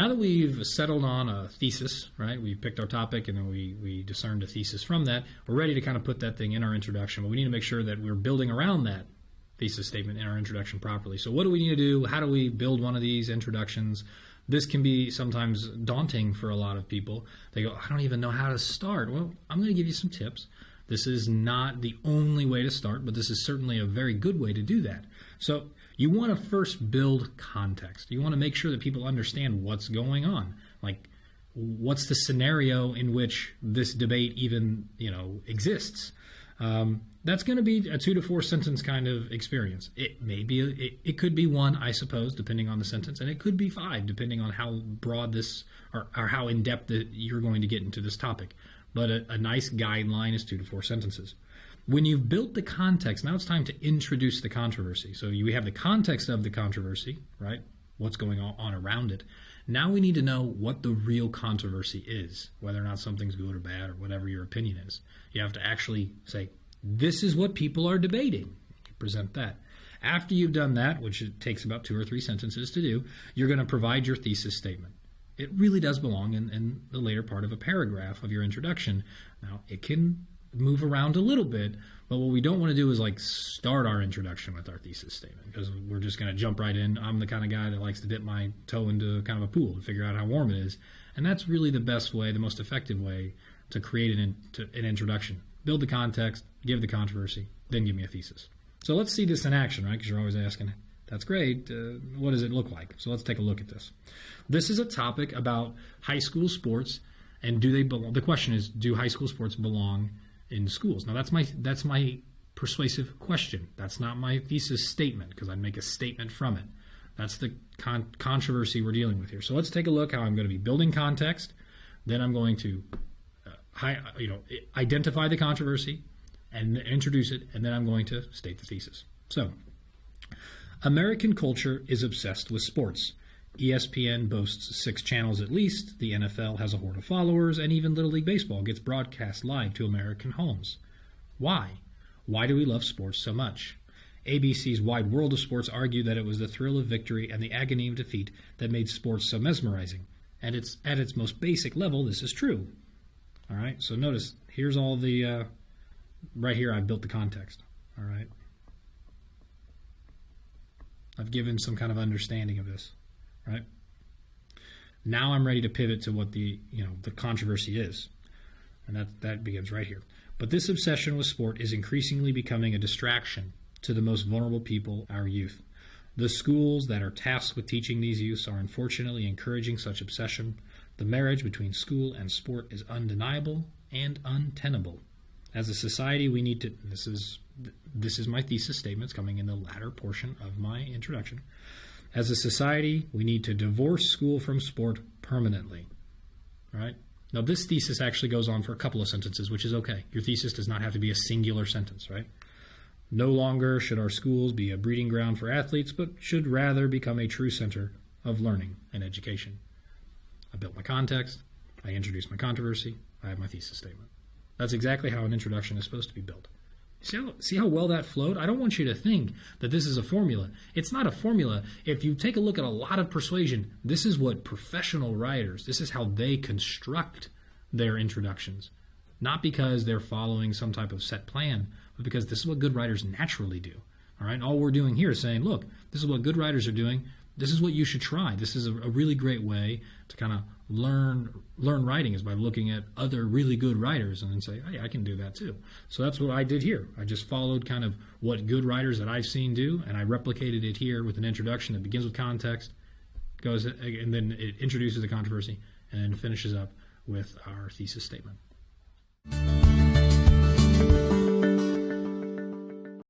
now that we've settled on a thesis, right? We picked our topic and then we discerned a thesis from that. We're ready to kind of put that thing in our introduction, but we need to make sure that we're building around that thesis statement in our introduction properly. So what do we need to do? How do we build one of these introductions? This can be sometimes daunting for a lot of people. They go, I don't even know how to start. Well, I'm going to give you some tips. This is not the only way to start, but this is certainly a very good way to do that. So you want to first build context. You want to make sure that people understand what's going on. Like, what's the scenario in which this debate even, exists? That's going to be a 2 to 4 sentence kind of experience. It could be 1, I suppose, depending on the sentence, and it could be 5, depending on how broad this or how in depth you're going to get into this topic. But a nice guideline is 2 to 4 sentences. When you've built the context, now it's time to introduce the controversy. So we have the context of the controversy, right? What's going on around it. Now we need to know what the real controversy is, whether or not something's good or bad or whatever your opinion is. You have to actually say, this is what people are debating. You present that. After you've done that, which it takes about 2 or 3 sentences to do, you're going to provide your thesis statement. It really does belong in the later part of a paragraph of your introduction. Now, it can move around a little bit, but what we don't want to do is start our introduction with our thesis statement, because we're just going to jump right in. I'm the kind of guy that likes to dip my toe into kind of a pool to figure out how warm it is, and that's really the best way, the most effective way to create an introduction. Build the context, give the controversy, then give me a thesis. So let's see this in action, right? Because you're always asking, that's great, what does it look like? So let's take a look at this. This is a topic about high school sports, and do they belong? The question is, do high school sports belong in schools? Now that's my persuasive question. That's not my thesis statement, because I'd make a statement from it. That's the controversy we're dealing with here. So let's take a look how I'm going to be building context. Then I'm going to identify the controversy and introduce it, and then I'm going to state the thesis. So, American culture is obsessed with sports. ESPN boasts 6 channels at least, the NFL has a horde of followers, and even Little League Baseball gets broadcast live to American homes. Why? Why do we love sports so much? ABC's Wide World of Sports argue that it was the thrill of victory and the agony of defeat that made sports so mesmerizing. And at its most basic level, this is true. All right, so notice, here's all the, right here I've built the context. All right. I've given some kind of understanding of this. Right? Now I'm ready to pivot to what the controversy is. And that begins right here. But this obsession with sport is increasingly becoming a distraction to the most vulnerable people, our youth. The schools that are tasked with teaching these youths are unfortunately encouraging such obsession. The marriage between school and sport is undeniable and untenable. As a society, we need to, this is my thesis statement, it's coming in the latter portion of my introduction. As a society, we need to divorce school from sport permanently. All right? Now, this thesis actually goes on for a couple of sentences, which is okay. Your thesis does not have to be a singular sentence, right? No longer should our schools be a breeding ground for athletes, but should rather become a true center of learning and education. I built my context. I introduced my controversy. I have my thesis statement. That's exactly how an introduction is supposed to be built. See how well that flowed? I don't want you to think that this is a formula. It's not a formula. If you take a look at a lot of persuasion, this is what professional writers, this is how they construct their introductions. Not because they're following some type of set plan, but because this is what good writers naturally do. All right? All we're doing here is saying, look, this is what good writers are doing. This is what you should try. This is a really great way to kind of learn writing, is by looking at other really good writers and then say, hey, I can do that too. So that's what I did here. I just followed kind of what good writers that I've seen do, and I replicated it here with an introduction that begins with context, goes, and then it introduces the controversy, and then finishes up with our thesis statement.